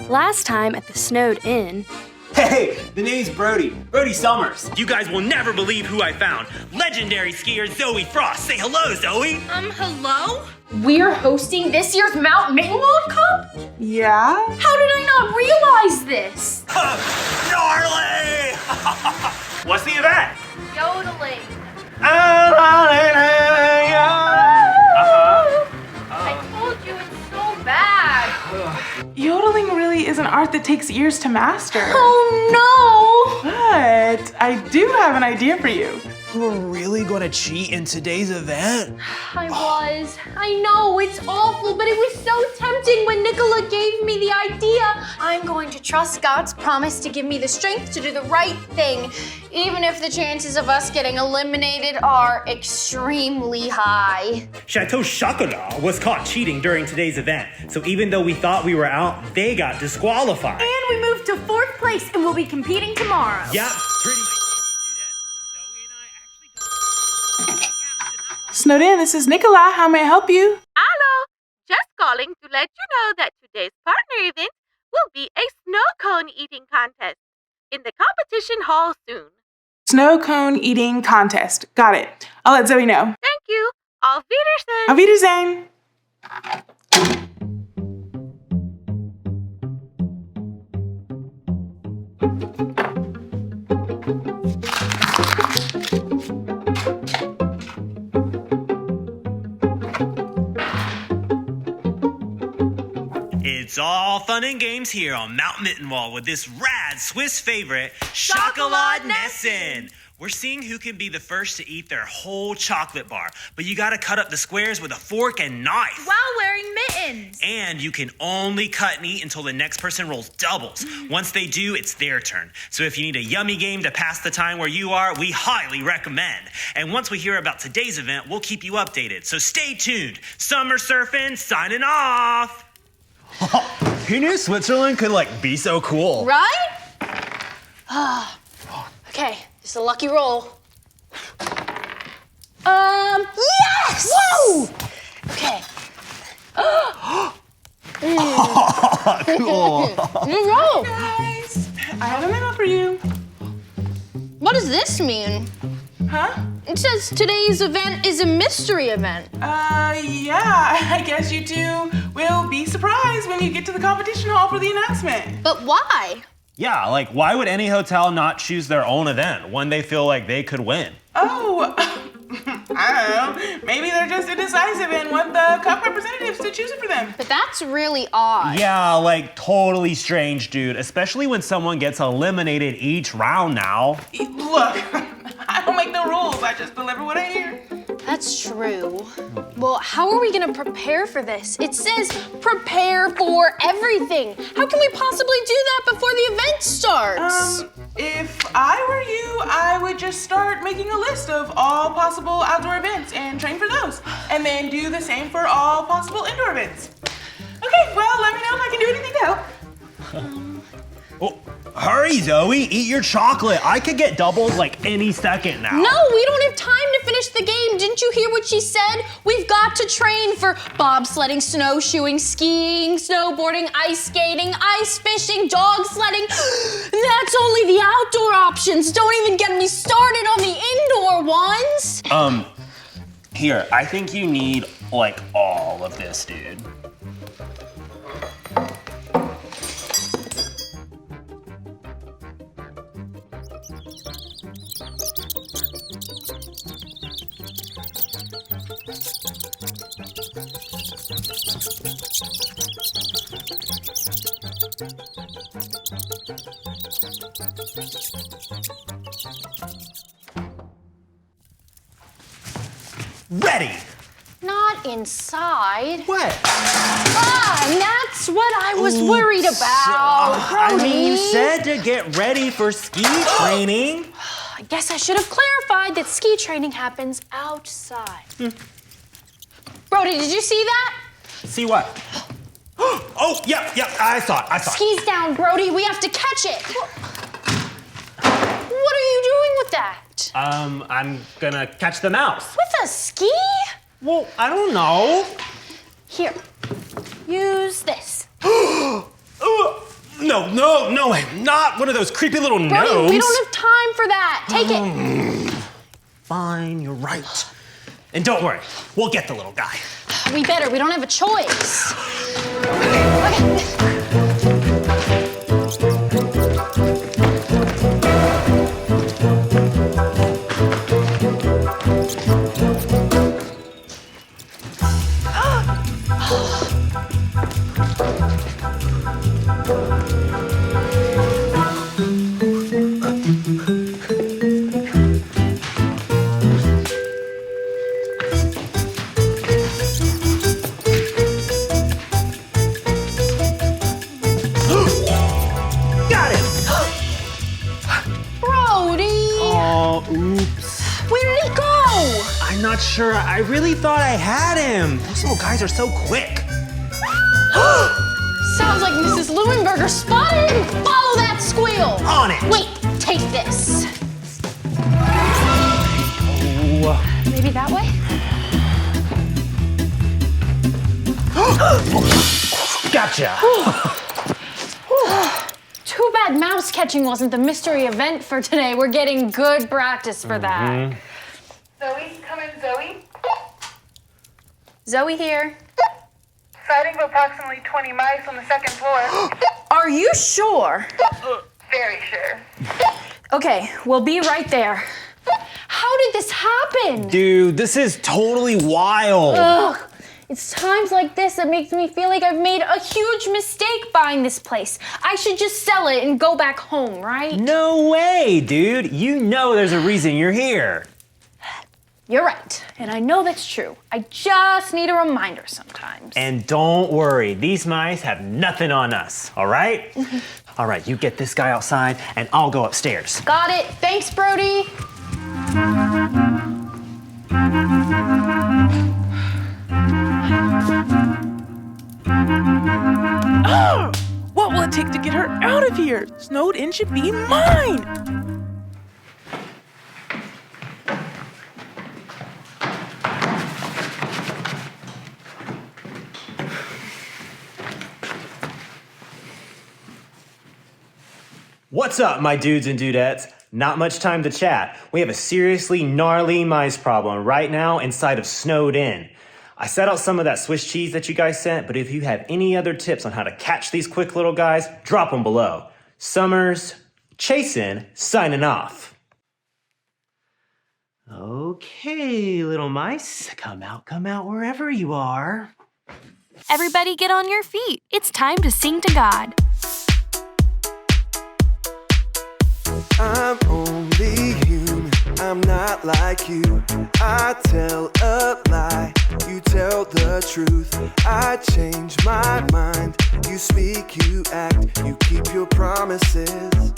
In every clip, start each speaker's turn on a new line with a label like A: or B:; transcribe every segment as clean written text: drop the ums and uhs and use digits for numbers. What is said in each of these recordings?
A: Last time at the Snowed Inn...
B: Hey, the name's Brody. Brody Summers.
C: You guys will never believe who I found. Legendary skier Zoe Frost. Say hello, Zoe.
D: Hello? We're hosting this year's Mount Mittenwald Cup?
E: Yeah?
D: How did I not realize this?
C: Gnarly! What's the event?
D: Yodeling. I told you it's so bad.
E: Yodeling really is an art that takes years to master.
D: Oh no!
E: But I do have an idea for you.
B: You were really gonna cheat in today's event?
D: I was. I know, it's awful, but it was so tempting when Nicola gave me the idea. I'm going to trust God's promise to give me the strength to do the right thing, even if the chances of us getting eliminated are extremely high.
C: Chateau Chocolat was caught cheating during today's event. So even though we thought we were out, they got disqualified.
A: And we moved to 4th place and we'll be competing tomorrow.
C: Yep, pretty.
E: Snowed In, this is Nicola. How may I help you?
F: Hello, just calling to let you know that today's partner event will be a snow cone eating contest in the competition hall soon.
E: Snow cone eating contest. Got it. I'll let Zoe know.
F: Thank you. Auf Wiedersehen.
E: Auf Wiedersehen.
C: It's all fun and games here on Mount Mittenwald with this rad Swiss favorite, Chocolat Nessen. We're seeing who can be the first to eat their whole chocolate bar, but you gotta cut up the squares with a fork and knife.
D: While wearing mittens.
C: And you can only cut and eat until the next person rolls doubles. Once they do, it's their turn. So if you need a yummy game to pass the time where you are, we highly recommend. And once we hear about today's event, we'll keep you updated. So stay tuned. Summer Surfing signing off.
B: Who knew Switzerland could be so cool?
D: Right? Okay, this is a lucky roll. Yes! Whoa! Okay.
B: Cool.
D: New roll.
E: Guys, I have a memo for you.
D: What does this mean?
E: Huh?
D: It says today's event is a mystery event.
E: Yeah, I guess you two will be surprised when you get to the competition hall for the announcement.
D: But why?
B: Yeah, why would any hotel not choose their own event, one they feel like they could win?
E: Oh, I don't know. Maybe they're just indecisive and want the cup representatives to choose it for them.
D: But that's really odd.
B: Yeah, totally strange, dude, especially when someone gets eliminated each round now.
E: Look, I don't make the rules. I just deliver what I hear.
D: That's true. Well, how are we gonna prepare for this? It says prepare for everything. How can we possibly do that before the event starts?
E: If I were you, I would just start making a list of all possible outdoor events and train for those. And then do the same for all possible indoor events. Okay, well, let me know if I can do anything to help.
B: Oh, hurry, Zoe, eat your chocolate. I could get doubles any second now.
D: No, we don't have time to finish the game. Didn't you hear what she said? We've got to train for bobsledding, snowshoeing, skiing, snowboarding, ice skating, ice fishing, dog sledding. That's only the outdoor options. Don't even get me started on the indoor ones.
B: Here, I think you need all of this, dude. Ready!
D: Not inside.
B: What?
D: And that's what I was worried about.
B: you said to get ready for ski training.
D: I guess I should have clarified that ski training happens outside. Brody, did you see that?
B: See what? Oh, yeah, I saw it.
D: Skis down, Brody. We have to catch it. What are you doing with that?
B: I'm gonna catch the mouse.
D: With a ski?
B: Well, I don't know.
D: Here, use this.
B: No, not one of those creepy little
D: Brody,
B: gnomes.
D: we don't have time for that. Take it.
B: Fine, you're right. And don't worry, we'll get the little guy.
D: We better. We don't have a choice.
B: Got it!
D: Brody!
B: Oh, oops.
D: Where did he go?
B: I'm not sure. I really thought I had him. Those little guys are so quick.
D: Sounds like Mrs. Leuenberger spotted him. Follow that squeal.
B: On it.
D: Wait, take this.
B: Oh.
D: Maybe that way?
B: Gotcha.
D: Too bad mouse catching wasn't the mystery event for today. We're getting good practice for that.
G: Zoe, come in, Zoe.
D: Zoe here.
G: Sighting of approximately 20 mice on the second floor.
D: Are you sure?
G: Very sure.
D: Okay, we'll be right there. How did this happen?
B: Dude, this is totally wild.
D: Ugh. It's times like this that makes me feel like I've made a huge mistake buying this place. I should just sell it and go back home, right?
B: No way, dude. You know there's a reason you're here.
D: You're right, and I know that's true. I just need a reminder sometimes.
B: And don't worry, these mice have nothing on us, all right? All right, you get this guy outside, and I'll go upstairs.
D: Got it. Thanks, Brody.
E: What will it take to get her out of here? Snowed in should be mine.
B: What's up, my dudes and dudettes? Not much time to chat. We have a seriously gnarly mice problem right now inside of Snowed In. I set out some of that Swiss cheese that you guys sent, but if you have any other tips on how to catch these quick little guys, drop them below. Summers, Chasin, signing off. Okay, little mice, come out wherever you are.
A: Everybody get on your feet. It's time to sing to God.
H: I'm only human, I'm not like you. I tell a lie, you tell the truth. I change my mind, you speak, you act, you keep your promises.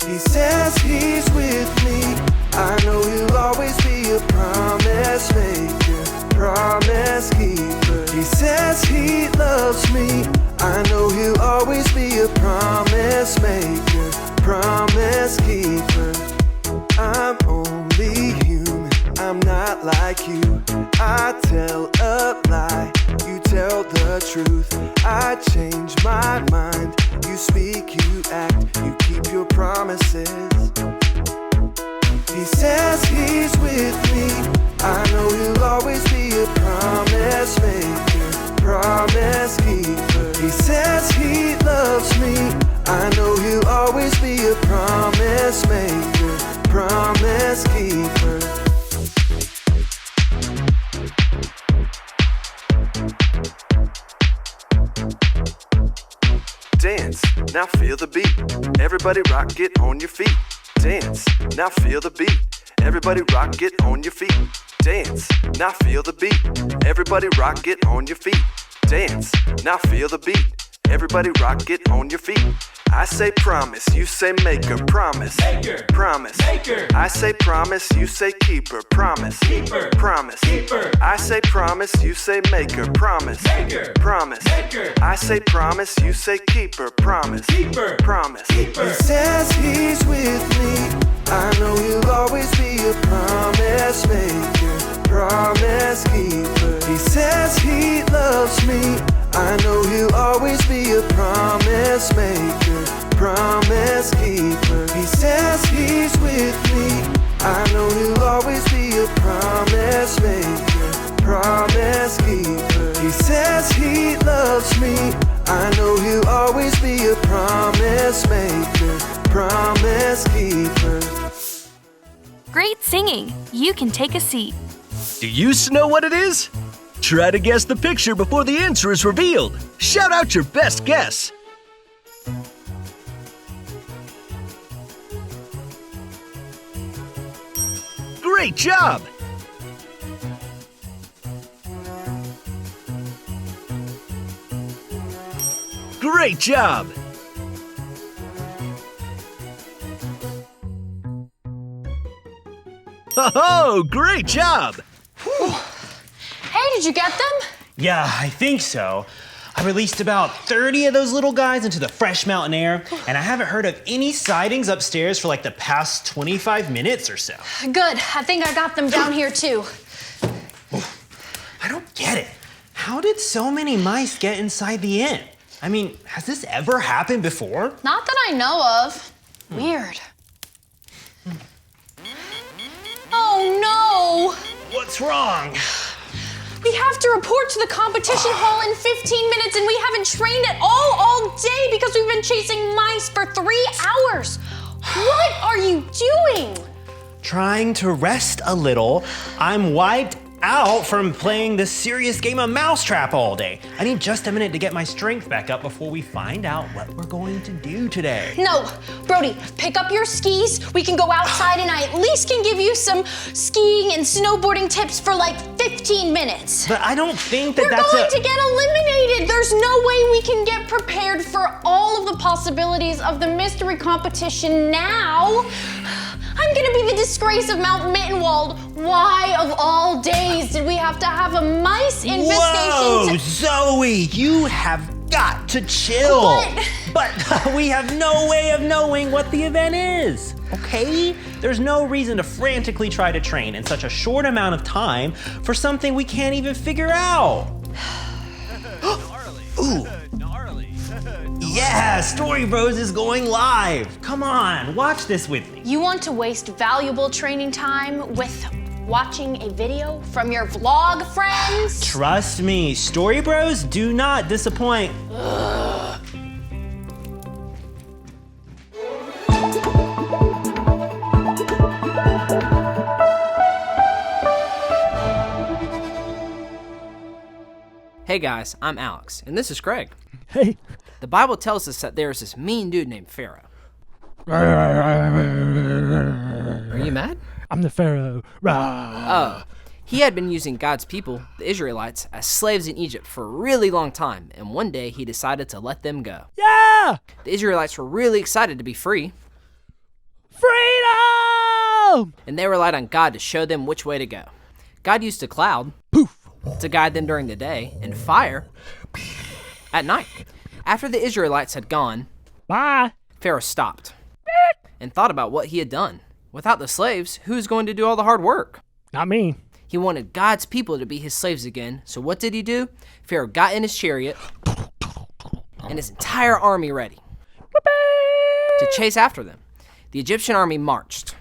H: He says he's with me, I know he'll always be a promise maker, promise keeper. He says he loves me, I know he'll always be a promise maker, promise keeper. I'm only human, I'm not like you. I tell a lie, you tell the truth. I change my mind, you speak, you act, you keep your promises. He says he's with me, I know he'll always be a promise maker, promise keeper. He says he loves me, I know he'll always be a promise maker, promise keeper. Dance, now feel the beat. Everybody rock, get on your feet. Dance, now feel the beat. Everybody rock, get on your feet. Dance, now feel the beat. Everybody rock, get on your feet. Dance, now feel the beat. Everybody rock, get on your feet. I say promise, you say maker. Promise, maker. Promise, maker. I say promise, you say keeper. Promise, keeper. Promise, keeper. I say promise, you say maker. Promise, maker. Promise, maker. I say promise, you say keeper. Promise, keeper. Promise, keeper. He says he's with me. I know he'll always be a promise maker. Promise keeper. He says he loves me. I know he'll always be a promise maker, promise keeper. He says he's with me. I know he'll always be a promise maker, promise keeper. He says he loves me. I know he'll always be a promise maker, promise keeper.
A: Great singing. You can take a seat.
I: Do you know what it is? Try to guess the picture before the answer is revealed. Shout out your best guess. Great job! Great job! Oh, great job!
D: Hey, did you get them?
B: Yeah, I think so. I released about 30 of those little guys into the fresh mountain air, and I haven't heard of any sightings upstairs for like the past 25 minutes or so.
D: Good. I think I got them down here too.
B: I don't get it. How did so many mice get inside the inn? I mean, has this ever happened before?
D: Not that I know of. Weird. Oh no!
B: What's wrong?
D: We have to report to the competition hall in 15 minutes and we haven't trained at all day because we've been chasing mice for 3 hours. What are you doing?
B: Trying to rest a little. I'm wiped out from playing this serious game of mousetrap all day. I need just a minute to get my strength back up before we find out what we're going to do today.
D: No, Brody, pick up your skis. We can go outside and I at least can give you some skiing and snowboarding tips for like 15 minutes.
B: But I don't think that
D: We're
B: that's
D: going to get eliminated. There's no way we can get prepared for all of the possibilities of the mystery competition now. I'm gonna be the disgrace of Mount Mittenwald. Why, of all days, did we have to have a mice infestation?
B: Whoa, Zoe, you have got to chill. But we have no way of knowing what the event is, okay? There's no reason to frantically try to train in such a short amount of time for something we can't even figure out. Ooh. Yeah, Story Bros is going live. Come on, watch this with me.
D: You want to waste valuable training time with watching a video from your vlog friends?
B: Trust me, Story Bros do not disappoint.
J: Hey guys, I'm Alex, and this is Craig.
K: Hey.
J: The Bible tells us that there's this mean dude named Pharaoh. Are you mad?
K: I'm the Pharaoh.
J: Oh, he had been using God's people, the Israelites, as slaves in Egypt for a really long time, and one day he decided to let them go.
K: Yeah!
J: The Israelites were really excited to be free.
K: Freedom!
J: And they relied on God to show them which way to go. God used a cloud to guide them during the day, and fire at night. After the Israelites had gone, Pharaoh stopped and thought about what he had done. Without the slaves, who's going to do all the hard work?
K: Not me.
J: He wanted God's people to be his slaves again, so what did he do? Pharaoh got in his chariot and his entire army ready to chase after them. The Egyptian army marched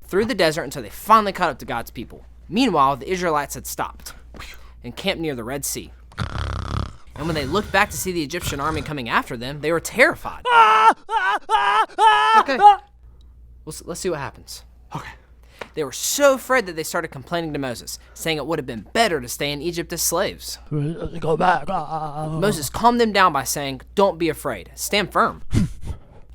J: through the desert until they finally caught up to God's people. Meanwhile, the Israelites had stopped and camped near the Red Sea. And when they looked back to see the Egyptian army coming after them, they were terrified. Okay, let's see what happens.
K: Okay.
J: They were so afraid that they started complaining to Moses, saying it would have been better to stay in Egypt as slaves.
K: Go back.
J: Moses calmed them down by saying, "Don't be afraid. Stand firm.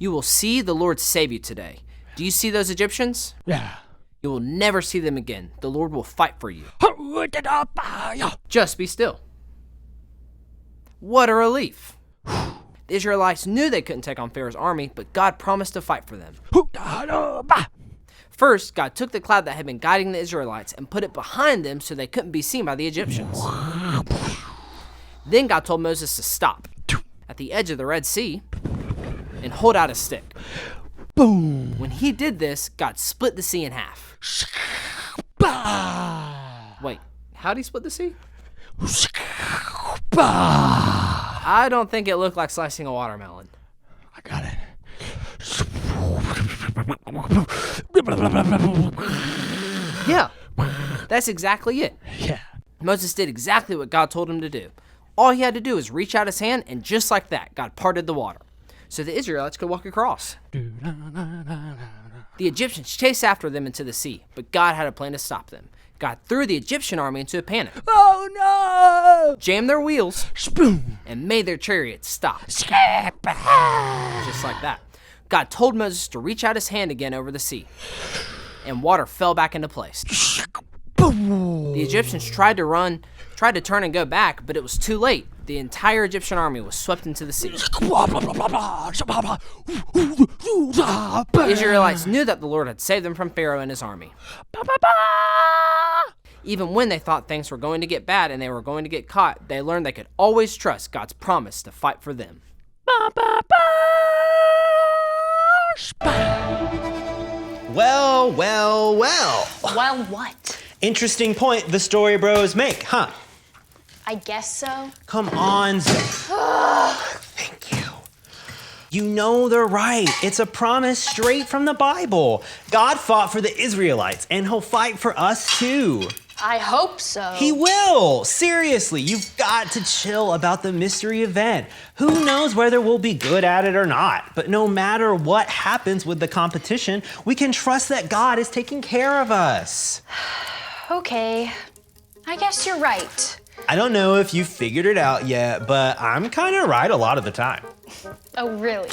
J: You will see the Lord save you today. Do you see those Egyptians?
K: Yeah.
J: You will never see them again. The Lord will fight for you. Just be still." What a relief. The The Israelites knew they couldn't take on Pharaoh's army, but God promised to fight for them. First, God took the cloud that had been guiding the Israelites and put it behind them so they couldn't be seen by the Egyptians. Then God told Moses to stop at the edge of the Red Sea and hold out a stick.
K: Boom.
J: When he did this, God split the sea in half. Wait, how'd he split the sea? I don't think it looked like slicing a watermelon.
K: I got it.
J: Yeah, that's exactly it.
K: Yeah.
J: Moses did exactly what God told him to do. All he had to do was reach out his hand, and just like that, God parted the water, so the Israelites could walk across. The Egyptians chased after them into the sea, but God had a plan to stop them. God threw the Egyptian army into a panic.
K: Oh no!
J: Jammed their wheels,
K: Spoon.
J: and made their chariots stop. Just like that. God told Moses to reach out his hand again over the sea, and water fell back into place. The Egyptians tried to turn and go back, but it was too late. The entire Egyptian army was swept into the sea. The Israelites knew that the Lord had saved them from Pharaoh and his army. Even when they thought things were going to get bad and they were going to get caught, they learned they could always trust God's promise to fight for them.
B: Well, well, well.
D: Well, what?
B: Interesting point the story bros make, huh?
D: I guess so.
B: Come on, Thank you. You know they're right. It's a promise straight from the Bible. God fought for the Israelites, and he'll fight for us too.
D: I hope so.
B: He will. Seriously, you've got to chill about the mystery event. Who knows whether we'll be good at it or not? But no matter what happens with the competition, we can trust that God is taking care of us.
D: Okay, I guess you're right.
B: I don't know if you figured it out yet, but I'm kind of right a lot of the time.
D: Oh, really?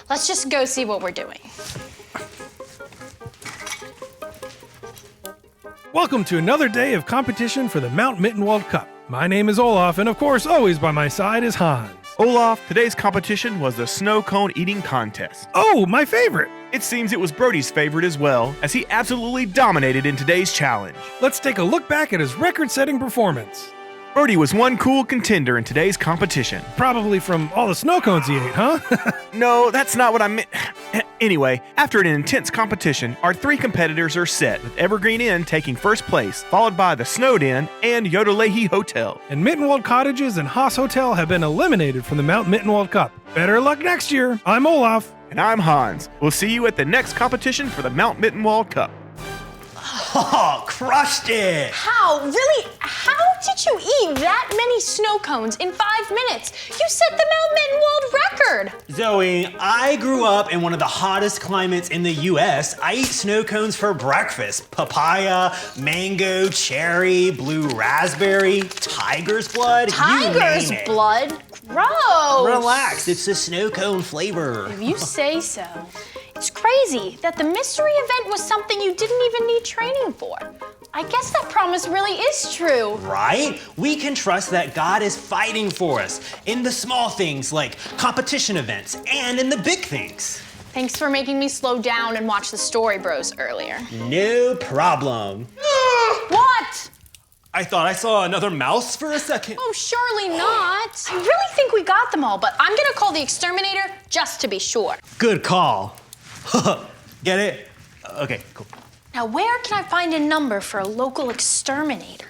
D: Let's just go see what we're doing.
L: Welcome to another day of competition for the Mount Mittenwald Cup. My name is Olaf, and of course, always by my side is Hans.
M: Olaf, today's competition was the snow cone eating contest.
L: Oh, my favorite!
M: It seems it was Brody's favorite as well, as he absolutely dominated in today's challenge.
L: Let's take a look back at his record-setting performance.
M: Brody was one cool contender in today's competition.
L: Probably from all the snow cones he ate, huh?
M: No, that's not what I meant. Anyway, after an intense competition, our three competitors are set, with Evergreen Inn taking first place, followed by the Snowed Inn and Yodelehi Hotel.
L: And Mittenwald Cottages and Haas Hotel have been eliminated from the Mount Mittenwald Cup. Better luck next year. I'm Olaf.
M: And I'm Hans. We'll see you at the next competition for the Mount Mittenwald Cup.
B: Oh, crushed it!
D: How? Really? How did you eat that many snow cones in 5 minutes? You set the Mount Mittenwald record!
B: Zoe, I grew up in one of the hottest climates in the US. I eat snow cones for breakfast. Papaya, mango, cherry, blue raspberry, tiger's blood.
D: Tiger's blood? Gross!
B: Relax, it's the snow cone flavor.
D: If you say so. It's crazy that the mystery event was something you didn't even need training for. I guess that promise really is true.
B: Right? We can trust that God is fighting for us in the small things like competition events and in the big things.
D: Thanks for making me slow down and watch the Story Bros earlier.
B: No problem.
D: What?
B: I thought I saw another mouse for a second.
D: Oh, surely not. I really think we got them all, but I'm gonna call the exterminator just to be sure.
B: Good call. Get it? Okay, cool.
D: Now, where can I find a number for a local exterminator?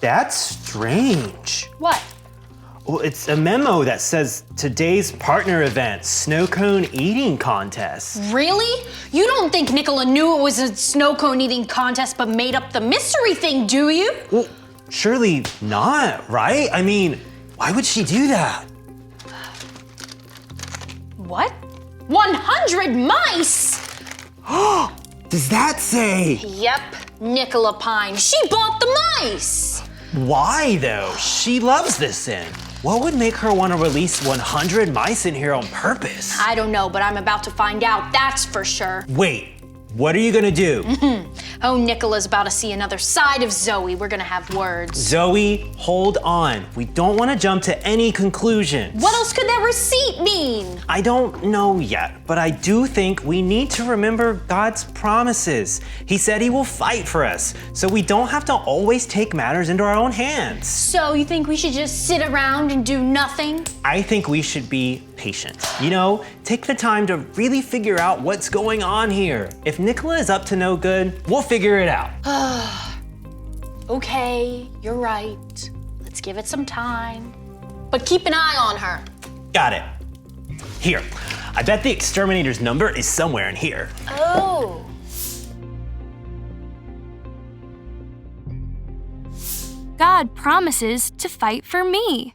B: That's strange.
D: What?
B: Well, it's a memo that says today's partner event, snow cone eating contest.
D: Really? You don't think Nicola knew it was a snow cone eating contest but made up the mystery thing, do you?
B: Well, surely not, right? I mean, why would she do that?
D: What? 100 mice?
B: Does that say?
D: Yep, Nicola Pine. She bought the mice.
B: Why though? She loves this inn. What would make her want to release 100 mice in here on purpose?
D: I don't know, but I'm about to find out, that's for sure.
B: Wait, what are you gonna do?
D: Oh, Nicola's about to see another side of Zoe. We're gonna have words.
B: Zoe, hold on. We don't want to jump to any conclusions.
D: What else could that receipt mean?
B: I don't know yet, but I do think we need to remember God's promises. He said he will fight for us, so we don't have to always take matters into our own hands.
D: So you think we should just sit around and do nothing?
B: I think we should be patient. You know, take the time to really figure out what's going on here. If Nicola is up to no good, we'll figure it out.
D: Okay, you're right. Let's give it some time. But keep an eye on her.
B: Got it. Here, I bet the exterminator's number is somewhere in here.
D: Oh.
A: God promises to fight for me.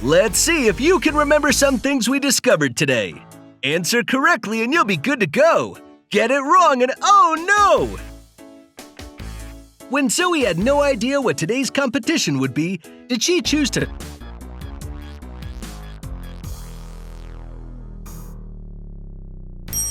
I: Let's see if you can remember some things we discovered today. Answer correctly and you'll be good to go. Get it wrong and oh no! When Zoe had no idea what today's competition would be, did she choose to...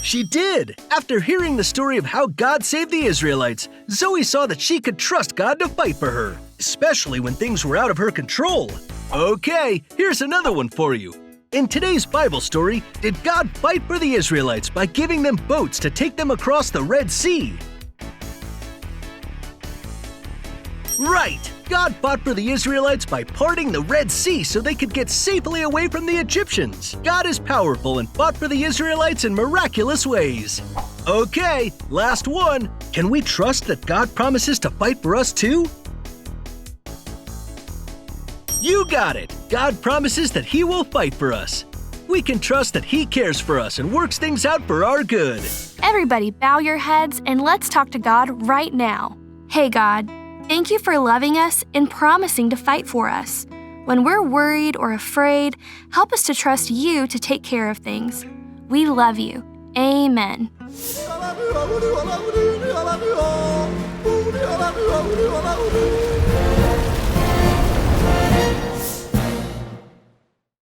I: She did! After hearing the story of how God saved the Israelites, Zoe saw that she could trust God to fight for her, especially when things were out of her control. Okay, here's another one for you. In today's Bible story, did God fight for the Israelites by giving them boats to take them across the Red Sea? Right! God fought for the Israelites by parting the Red Sea so they could get safely away from the Egyptians. God is powerful and fought for the Israelites in miraculous ways. Okay, last one. Can we trust that God promises to fight for us too? You got it! God promises that He will fight for us. We can trust that He cares for us and works things out for our good.
A: Everybody bow your heads and let's talk to God right now. Hey God, thank you for loving us and promising to fight for us. When we're worried or afraid, help us to trust you to take care of things. We love you. Amen.
H: I love you.